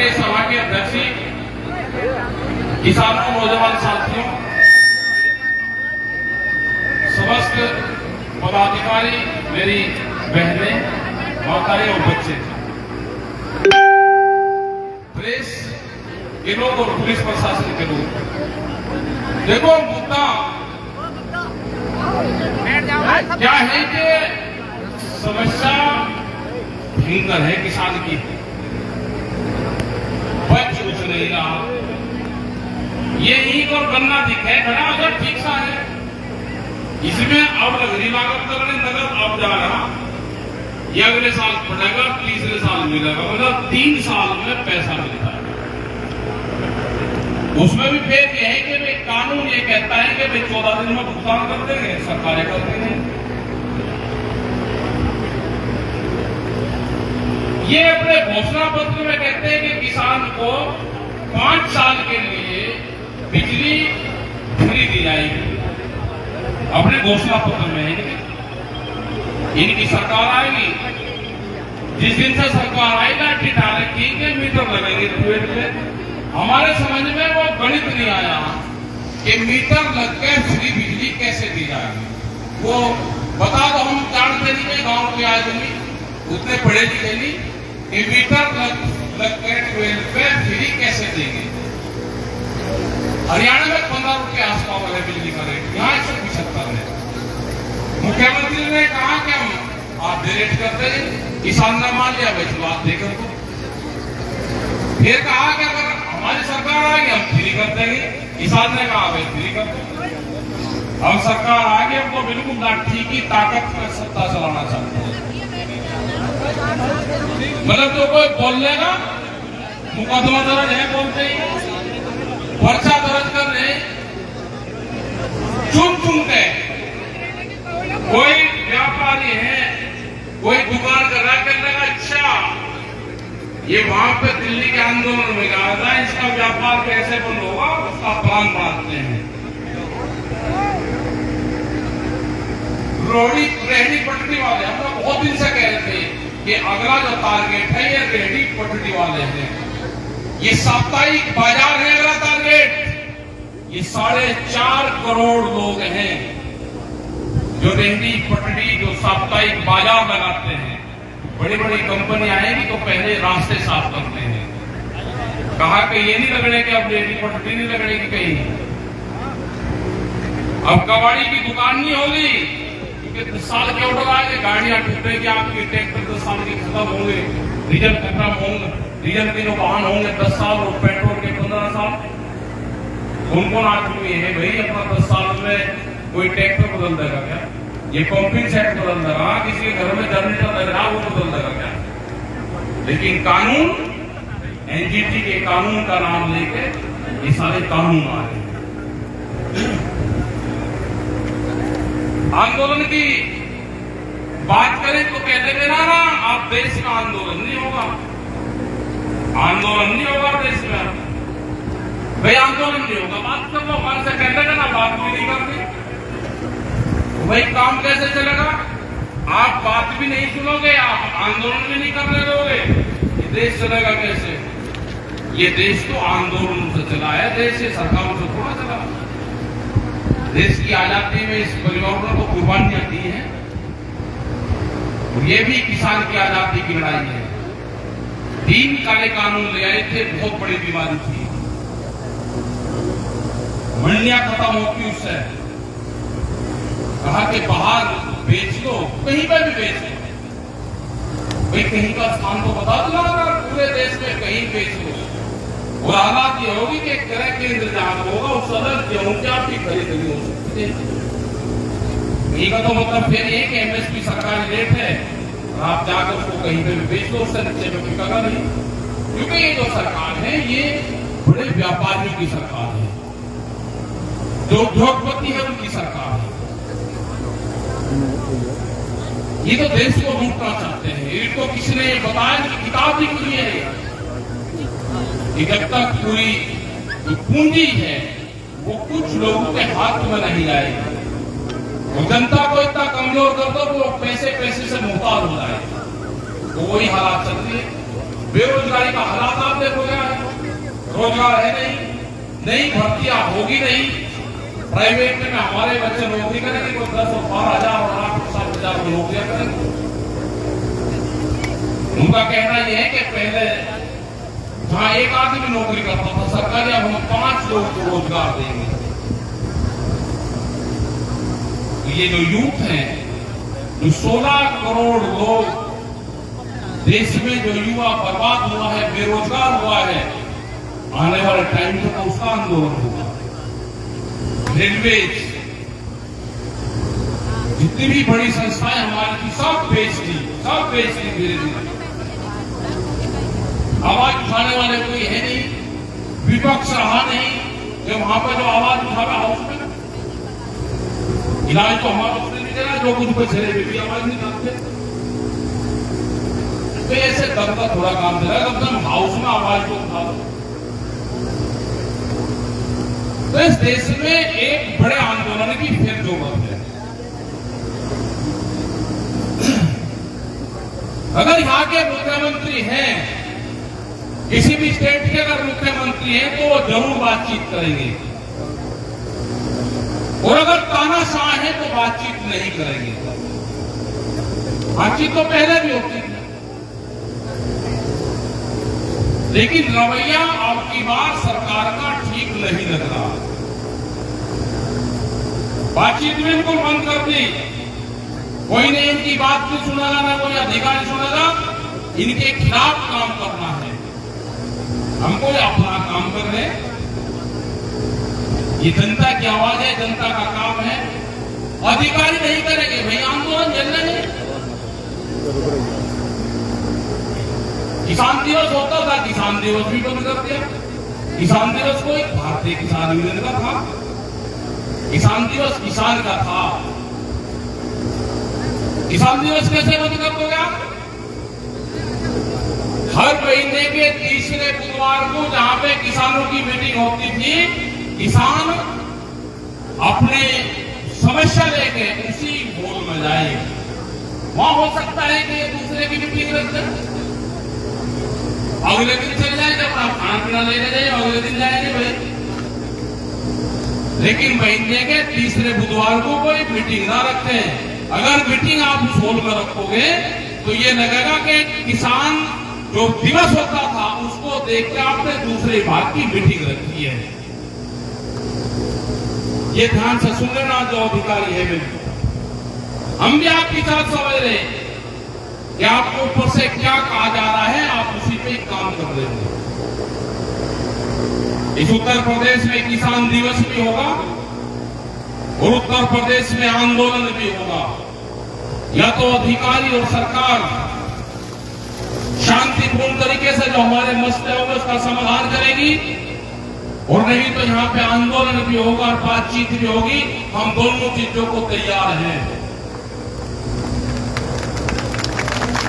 आदरणीय सभा के अध्यक्ष, किसानों, नौजवान साथियों, समस्त पदाधिकारी, मेरी बहनें, माताएं और बच्चे, प्रेस के लोग और पुलिस प्रशासन के लोग, देखो मुद्दा क्या है कि समस्या भयंकर है किसान की, बच कुछ नहीं रहा। ये ईख और गन्ना दिखे खड़ा अगर ठीक सा है, इसमें अब लग लागत करने नगद अब जा रहा, ये अगले साल पड़ेगा, तीसरे साल मिलेगा, मतलब 3 साल में पैसा मिलता है। उसमें भी फेर यह है कि भाई कानून ये कहता है कि भाई 14 दिन में भुगतान कर देंगे, सरकारें करती हैं। ये अपने घोषणा पत्र में कहते हैं कि किसान को 5 साल के लिए बिजली फ्री दी जाएगी, अपने घोषणा पत्र में है। इनकी सरकार आएगी, जिस दिन से सरकार आएगा ठीक है, मीटर लगेंगे ट्यूबवेल पे। हमारे समझ में वो गणित नहीं आया कि मीटर लगकर फ्री बिजली कैसे दी जाएगी। वो बता दो, हम जानते नहीं है गांव के आदमी उतने पढ़े लिखे नहीं कि मीटर लगकर ट्यूबवेल पे फ्री कैसे देंगे। हरियाणा में 15 रुपए के आसपास वाले बिजली का रेट, यहाँ 175 है। मुख्यमंत्री ने कहा कि हम आप रेट करते हैं, किसान ने मान लिया, भाई चलो आप देकर को। फिर कहा कि अगर हमारी सरकार आएगी हम फ्री कर देंगे, किसान ने कहा भाई फ्री कर देंगे। अब सरकार आगे हमको बिल्कुल लाठी की ताकत में सत्ता चलाना चाहते हैं। मतलब जो कोई बोल लेगा, मुकदमा दर्ज है बोलते ही, पर्चा दर्ज कर रहे, चुन के कोई व्यापारी है, कोई दुकान कर रहा करने का, अच्छा ये वहां पे दिल्ली के आंदोलन में कहा था इसका व्यापार कैसे बंद होगा, उसका प्लान बनाते हैं। रेहड़ी पटरी वाले हम लोग बहुत दिन से कह रहे थे कि अगला जो टारगेट है ये रेहड़ी पटरी वाले हैं, ये साप्ताहिक बाजार है अगला टारगेट। ये 4.5 करोड़ लोग हैं जो रेहड़ी पटरी, जो साप्ताहिक बाजार लगाते हैं। बड़ी बड़ी कंपनी आएगी तो पहले रास्ते साफ करते हैं। कहा कि ये नहीं लगने के अब रेहड़ी पटरी नहीं लगेगी कहीं, अब कबाड़ी की दुकान नहीं होगी, क्योंकि 10 साल के ऑर्डर आएंगे, गाड़ियां टूटेगी आपकी, ट्रैक्टर 10 साल के खत्म होंगे, डीजल खत्म होंगे, डीजल के जो वाहन होंगे 10 साल और पेट्रोल के 15 साल। कौन आदमी है भाई अपना 10 साल में कोई ट्रैक्टर बदल देगा क्या? ये पंपिंग सेट बदल देगा, किसी के घर में जनरेटर लग रहा वो बदल देगा क्या? लेकिन कानून, एनजीटी के कानून का नाम लेके ये सारे कानून आ रहे हैं। आंदोलन की बात करें तो कहते थे ना आप देश का आंदोलन नहीं होगा, आंदोलन नहीं होगा देश में, भाई आंदोलन नहीं होगा, बात कर लो। मन से कहते थे ना, बात भी नहीं करते, भाई काम कैसे चलेगा? आप बात भी नहीं सुनोगे, आप आंदोलन भी नहीं करने दोगे, ये देश चलेगा कैसे? ये देश तो आंदोलन से चला है, देश ये सरकारों से थोड़ा चला। देश की आजादी में इस परिवारों ने तो कुर्बानियां दी हैं, और ये भी किसान की आजादी की लड़ाई है। 3 काले कानून ले आए थे, बहुत बड़ी बीमारी थी, मंडियां खत्म होती उससे। कहा कि बाहर बेच लो, कहीं पर भी बेच लो, भाई कहीं का स्थान तो बता दो ना, पूरे देश में कहीं बेच लो। और हालात ये होगी कि क्रय केंद्र जहां होगा उस सदर गेहूं की आपकी खरीदनी हो सकती है। यही का तो मतलब फिर ये कि एमएसपी सरकारी रेट है, आप जाकर उसको कहीं पे भी बेच लो, उससे नीचे में बिकेगा नहीं। क्योंकि ये जो सरकार है ये बड़े व्यापारियों की सरकार है, जो उद्योगपति है उनकी सरकार है। ये तो देश को लूटना चाहते हैं। इनको किसी ने बताया कि किताब लिख ली है कि जब तक पूरी जो पूंजी है वो कुछ लोगों के हाथ में नहीं आएगी, तो जनता को इतना कमजोर कर दो वो पैसे से मुहताज हो जाए, तो वही हालात चल रही है। बेरोजगारी का हालात आप देखो क्या है, रोजगार है नहीं, नई भर्तियां होगी नहीं, प्राइवेट में हमारे बच्चे नौकरी करेंगे तो 10 और 12,000 और 8-7,000 नौकरियां करेंगे। उनका कहना यह है कि पहले जहां एक आदमी नौकरी करता था सरकारी, अब हम 5 लोग को रोजगार देंगे। तो ये जो यूथ है, जो 16 करोड़ लोग देश में जो युवा बर्बाद हुआ है, बेरोजगार हुआ है, आने वाले टाइम तक तो उसका आंदोलन होगा। रेलवे, जितनी भी बड़ी संस्थाएं हमारी थी सब बेच दी धीरे धीरे। आवाज उठाने वाले कोई है नहीं, विपक्ष रहा नहीं कि वहां पर जो आवाज उठावे हाउस में। इलाज तो हमारा उसने नहीं देना, जो कुछ बचेरे भी आवाज नहीं करते। तो ऐसे दम का थोड़ा काम दे रहा है, कम हाउस में आवाज को उठा दो। तो इस देश में एक बड़े आंदोलन की फिर जरूरत है। अगर यहाँ के मुख्यमंत्री हैं, किसी भी स्टेट के अगर मुख्यमंत्री हैं तो वो जरूर बातचीत करेंगे, और अगर तानाशाह है तो बातचीत नहीं करेंगे। बातचीत तो पहले भी होती थी, लेकिन रवैया आपकी बार सरकार का ठीक नहीं लग रहा। बातचीत बिल्कुल बंद कर दी, कोई नहीं इनकी बात नहीं सुनेगा, ना कोई अधिकारी सुनेगा, इनके खिलाफ काम करना है। हमको अपना काम कर रहे, ये जनता की आवाज है, जनता का काम है, अधिकारी नहीं करेंगे भाई, आंदोलन चलने नहीं। किसान दिवस होता था, किसान दिवस भी बंद कर दिया। किसान दिवस को एक भारतीय किसान यूनियन का था, किसान दिवस किसान का था। किसान दिवस कैसे बंद कर दोगे आप? हर महीने के तीसरे बुधवार को जहां पे किसानों की मीटिंग होती थी, किसान अपने समस्या लेके उसी हॉल में जाए। वहां हो सकता है कि दूसरे की मीटिंग रख दें, अगले दिन चले जाए, जब आप खाना पीना लेने जाए अगले दिन जाएंगे भाई। लेकिन महीने के तीसरे बुधवार को कोई मीटिंग ना रखें। अगर मीटिंग आप उस हॉल में रखोगे तो ये लगेगा कि किसान जो दिवस होता था उसको देख के आपने दूसरे भाग की मीटिंग रखी है। ये ध्यान से सुन लेना जो अधिकारी है, बिल्कुल हम भी आपकी साथ समझ रहे हैं कि आपको ऊपर से क्या कहा जा रहा है, आप उसी पे काम कर रहे हैं। इस उत्तर प्रदेश में किसान दिवस भी होगा और उत्तर प्रदेश में आंदोलन भी होगा। या तो अधिकारी और सरकार शांतिपूर्ण तरीके से जो हमारे मसले होंगे उसका समाधान करेगी, और नहीं तो यहाँ पे आंदोलन भी होगा और बातचीत भी होगी। हम दोनों चीजों को तैयार हैं।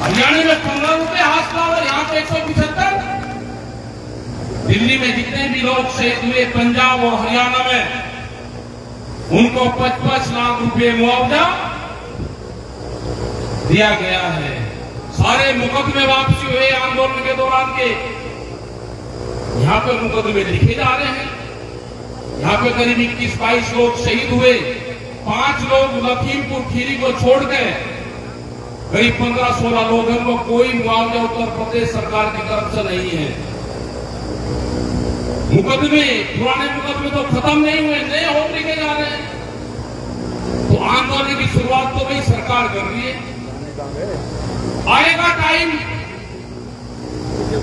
हरियाणा में 15 रुपए हाथ पावर, यहाँ पे 175। दिल्ली में जितने भी लोग शहीद हुए, पंजाब और हरियाणा में, उनको 55 लाख रुपए मुआवजा दिया गया है। सारे मुकदमे वापसी हुए आंदोलन के दौरान के, यहाँ पे मुकदमे लिखे जा रहे हैं। यहाँ पे करीब 21-22 लोग शहीद हुए, 5 लोग लखीमपुर खीरी को छोड़ गए, करीब 15-16 लोग हैं, वो कोई मुआवजा उत्तर प्रदेश सरकार की तरफ से नहीं है। मुकदमे, पुराने मुकदमे तो खत्म नहीं हुए, नए और लिखे जा रहे हैं। तो आंदोलन की शुरुआत तो भाई सरकार कर रही है। आएगा टाइम,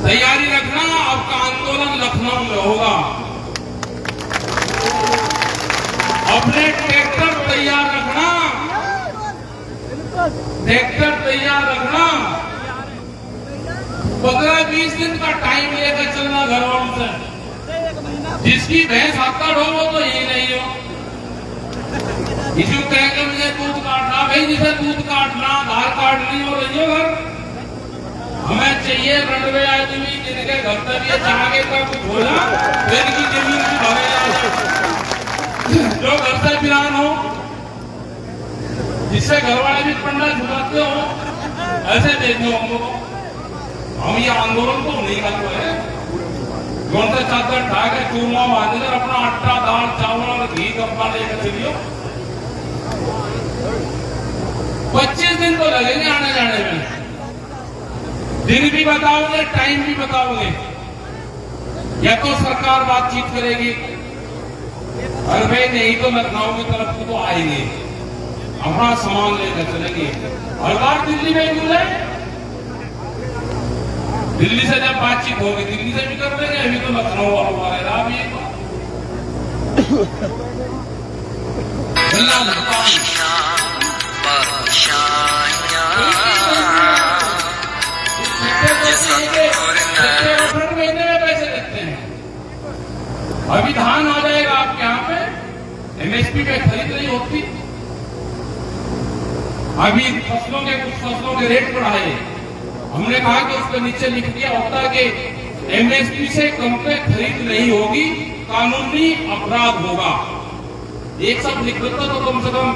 तैयारी रखना, आपका आंदोलन लखनऊ में होगा। अपने ट्रैक्टर तैयार रखना, ट्रैक्टर तैयार रखना। 15-20 दिन का टाइम लेकर चलना घर वालों से। जिसकी भैंस हक्कड़ हो वो तो यही नहीं हो। इसी कहेंगे मुझे दूध काटना, भाई जिसे दूध काटना, आधार कार्ड नहीं हो रही हो घर। हमें चाहिए रंडवे आदमी जिनके घर पर ये चाहे का कुछ हो जा, इनकी जमीन की भरे जो घर से बिरान हो, जिससे घर वाले भी पंडा झुकाते हो, ऐसे देखो हमको। हम ये आंदोलन तो नहीं करते हैं, कौन सा चादर ढा के चूरमा बांधकर अपना आटा दाल चावल और घी कपड़ा लेकर चलियो। 25 दिन तो लगेंगे आने जाने में, दिन भी बताओगे टाइम भी बताओगे, या तो सरकार बातचीत करेगी, अरे भाई नहीं तो लखनऊ की तरफ को तो आएंगे, अपना सामान लेकर चलेंगे। हर बार दिल्ली में क्यों जाए? दिल्ली से जब बातचीत होगी दिल्ली से भी कर लेंगे, अभी तो लखनऊ वालों का रहा भी एक महीने में पैसे देते हैं। अभी धान आ जाएगा आपके यहाँ पे, एमएसपी पे खरीद नहीं होती। अभी फसलों के कुछ फसलों के रेट बढ़ाए, हमने कहा कि उसके नीचे लिख दिया होता कि एमएसपी से कम पे खरीद नहीं होगी, कानूनी अपराध होगा। एक सब लिख देता तो कम से कम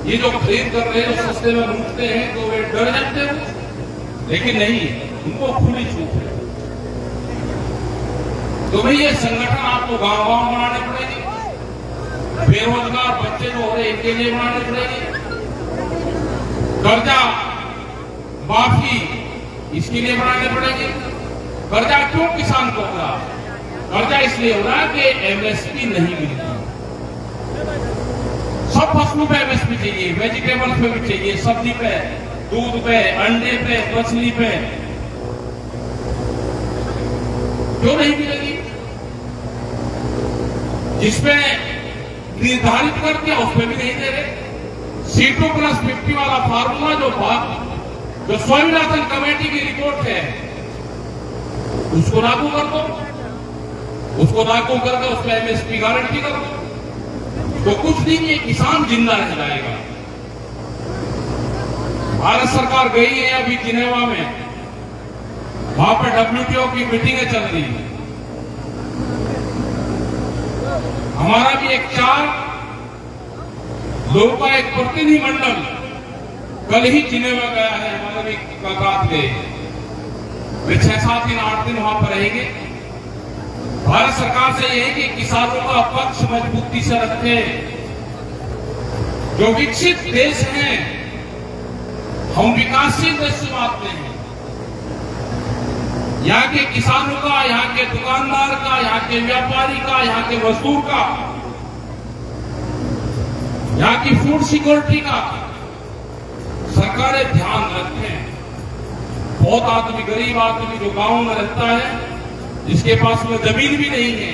ये जो खरीद कर रहे हैं, जो सस्ते में लूटते हैं, तो वे डर जाते हैं। लेकिन नहीं, उनको खुली छूट है। तो भाई ये संगठन आपको गांव गांव बनाने पड़ेगी, बेरोजगार बच्चे जो हो रहे इनके लिए बनाने पड़ेगी, कर्जा माफी इसके लिए बनाने पड़ेगी। कर्जा क्यों किसान को हो रहा? कर्जा इसलिए हो रहा कि एमएसपी नहीं मिलती। सब फसलों पे एमएसपी चाहिए, वेजिटेबल्स पे भी चाहिए, सब्जी पे, दूध पे, अंडे पे, मछली पे, क्यों नहीं मिलेगी? जिसपे निर्धारित कर दिया उस पर भी नहीं दे रहे। C2+50 वाला फार्मूला जो स्वामीनाथन कमेटी की रिपोर्ट है, उसको लागू कर दो, उसको लागू करके उस पर एमएसपी गारंटी कर दो, तो कुछ दिन ये किसान जिंदा रह जाएगा। भारत सरकार गई है अभी जिनेवा में, वहां पर WTO की मीटिंगें चल रही है। हमारा भी एक 4 लोगों का एक प्रतिनिधिमंडल कल ही जिनेवा गया है, हमारे भी काकात गए, वे 6-7 दिन 8 दिन वहां पर रहेंगे। भारत सरकार से यह है कि किसानों का पक्ष मजबूती से रखे। जो विकसित देश हैं, हम विकासशील देश से बात हैं। यहाँ के किसानों का, यहाँ के दुकानदार का, यहाँ के व्यापारी का, यहाँ के मजदूर का, यहाँ की फूड सिक्योरिटी का सरकारें ध्यान रखें। बहुत आदमी, गरीब आदमी जो गांव में रहता है, जिसके पास में जमीन भी नहीं है,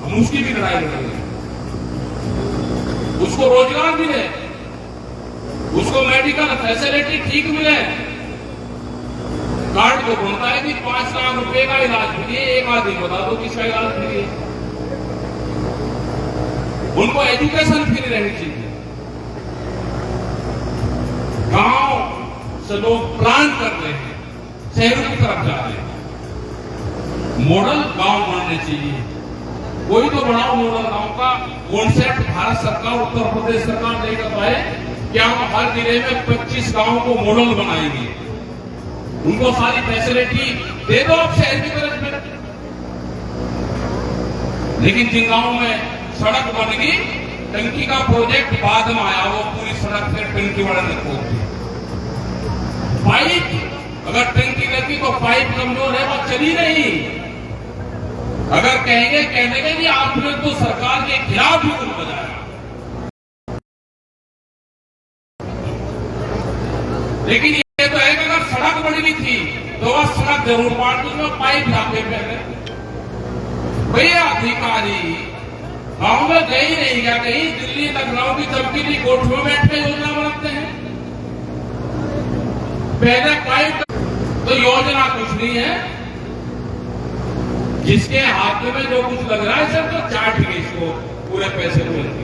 हम उसकी भी लड़ाई लड़ेंगे। उसको रोजगार मिले, उसको मेडिकल फैसिलिटी ठीक मिले। कार्ड को बनता है कि 5 लाख रुपए का इलाज फ्री है, एक आदमी बता दो किसका इलाज फ्री है। उनको एजुकेशन फ्री रहनी चाहिए। गांव से लोग प्लान कर रहे हैं, शहरों की तरफ जा रहे हैं। मॉडल गांव बनने चाहिए, कोई तो बनाओ मॉडल गांव का कॉन्सेप्ट। भारत सरकार, उत्तर प्रदेश सरकार नहीं कर पाए कि हम हर जिले में 25 गांव को मॉडल बनाएंगे, उनको सारी फैसिलिटी दे दो आप शहर की तरफ में। लेकिन जिन गांवों में सड़क बन गई, टंकी का प्रोजेक्ट बाद में आया, वो पूरी सड़क फिर टंकी वाले ने खोद दी। पाइप, अगर टंकी लगी तो पाइप कमजोर है, वो चली नहीं। अगर कहेंगे कि आपने तो सरकार के खिलाफ ही कुछ बजाया। लेकिन ये तो है कि अगर सड़क बन गई थी तो वह सड़क जरूर बांट दूंगा, पाइप लाके पहले। भैया अधिकारी गांव में गई नहीं क्या? कहीं दिल्ली लखनऊ की तबकीली कोर्ट में बैठ के योजना बनाते हैं। पहले पाइप तो योजना कुछ नहीं है, जिसके हाथ में जो कुछ लग रहा है सर तो चाट के इसको पूरे पैसे मिलते।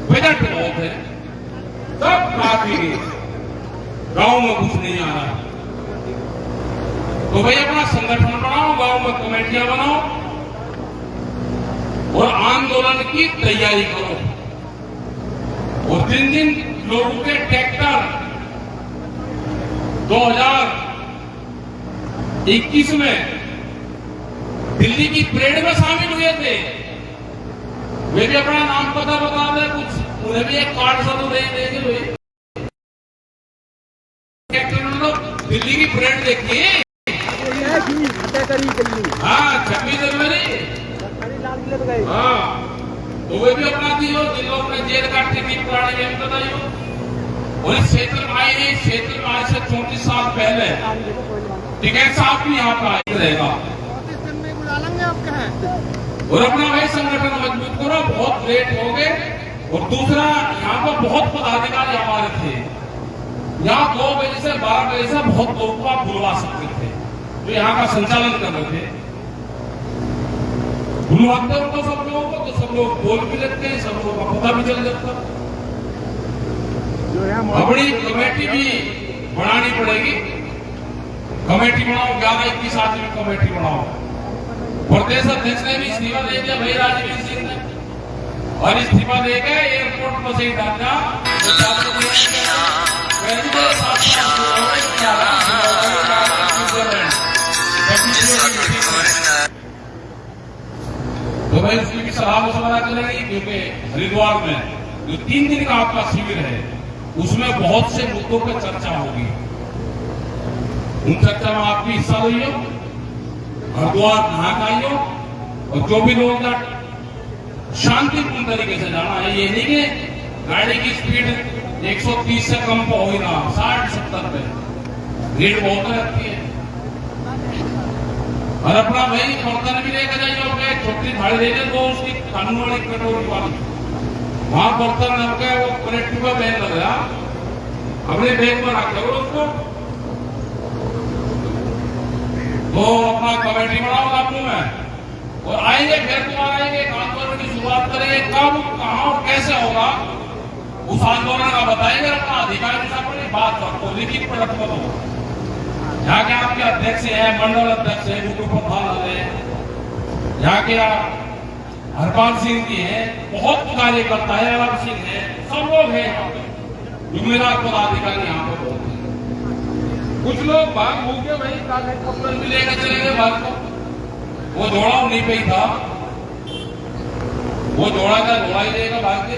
बजट बहुत है, सब काफी गांव में कुछ नहीं आ रहा। तो भाई अपना संगठन बनाओ, गांव में कमेटियां बनाओ और आंदोलन की तैयारी करो। और जिन लोगों के ट्रैक्टर 21 में दिल्ली की परेड में शामिल हुए थे। वे भी अपना नाम पता बता दे, कुछ उन्हें भी एक कार्ड सब दे देंगे। दिल्ली की परेड देखी, हाँ 26 जनवरी, हाँ तो वे भी अपना दी हो, जिन लोग ने जेल काटी थी पुरानी ये बताइए। और इस क्षेत्र में आए हैं, क्षेत्र में आज से 34 साल पहले टिकैत साहब भी यहाँ पर रहेगा। और अपना वही संगठन मजबूत करो, बहुत लेट हो गए। और दूसरा, यहाँ पर बहुत पदाधिकारी हमारे थे, यहाँ 2 बजे से 12 बजे से बहुत लोगों को आप बुलवा सकते थे, जो यहाँ का संचालन कर रहे थे। बुलवाते हो तो सब लोगों को, तो सब लोग बोल भी लेते हैं, सब लोगों का पता भी चल जाता। अपनी कमेटी भी बनानी पड़ेगी, कमेटी बनाओ, 11-21 आदमी कमेटी बनाओ। प्रदेश अध्यक्ष ने भी इस्तीफा दे दिया भाई राजवीर सिंह ने, और इस्तीफा देकर एयरपोर्ट पर से ही डालना। तो भाई उसकी भी सलाह मशवरा करेंगे, क्योंकि हरिद्वार में जो 3 दिन का आपका शिविर है, उसमें बहुत से मुद्दों पर चर्चा होगी। उन चर्चा में आप भी हिस्सा लीजिए, हरिद्वार नहा खाइयो, और जो भी लोग शांतिपूर्ण तरीके से जाना है। ये नहीं कि गाड़ी की स्पीड 130 से कम तो हो ही ना, 60-70 पे भीड़ बहुत रहती है। और अपना भाई बर्तन भी लेकर जाइए, छोटी थाली दे दे दो, उसकी कानून वाली कटोरी वाली, वहां बर्तन रखे, वो प्लेट का बैग लग रहा, अपने बैग में रख लो उसको। तो अपना कमेटी बनाओ कानून में, और आएंगे फिर दोबारा आएंगे, आंदोलन की शुरुआत करेंगे। कब, कहां और कैसे होगा उस आंदोलन का बताएंगे। अपना अधिकारी से अपनी बात रखो, लिखित पर रखो। यहाँ के आपके अध्यक्ष है, मंडल अध्यक्ष है, गुरु प्रधान है, यहाँ के हरपाल सिंह जी है, बहुत कार्यकर्ता है, अलग सिंह है, सब लोग हैं यहाँ पे, जुम्मेदार पदाधिकारी यहाँ पे बहुत है। कुछ लोग भाग भूख के भाई कागज पत्र भी लेकर चले गए भाग को। वो जोड़ा नहीं पे था, वो जोड़ा का जोड़ा ही देगा भाग के,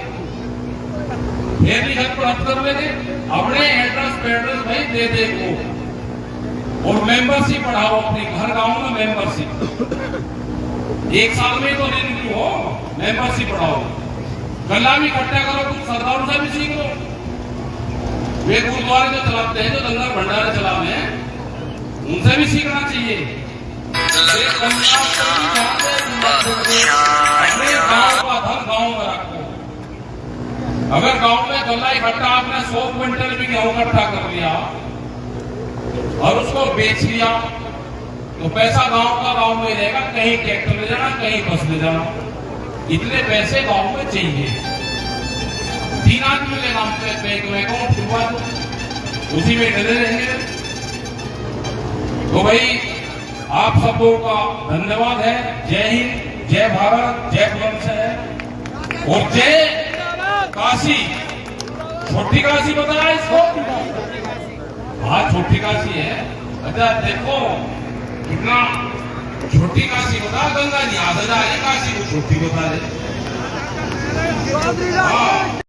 फिर भी घर पर हट कर लेंगे। अपने एड्रेस भाई दे दे को, और मेंबरशिप बढ़ाओ अपने घर गांव में, मेंबरशिप 1 साल में तो रिन्यू हो, मेंबरशिप बढ़ाओ। गला भी इकट्ठा करो, कुछ सरदारों से भी सीख लो। वे गुरुद्वारे जो चलाते हैं, जो लंगर भंडारे चलाते हैं, उनसे भी सीखना चाहिए। अपने गांव का धन गांव में रखो। अगर गांव में गला इकट्ठा आपने 100 क्विंटल भी गेहूं इकट्ठा कर लिया और उसको बेच लिया, तो पैसा गांव का गांव में रहेगा। कहीं ट्रैक्टर ले जाना, कहीं बस ले जाना, इतने पैसे गांव में चाहिए। 3 आदमी के नाम पे बैंक में अकाउंट खुलवा दो, उसी में डरे रहेंगे। तो भाई आप सब लोगों का धन्यवाद है। जय हिंद, जय भारत, जय बुलंदशहर और जय काशी। छोटी काशी बताया इसको, हाँ छोटी काशी है। अच्छा देखो कितना छोटी काशी बता, गंगा जी आधा जा रही, काशी को छोटी बता रहे। हाँ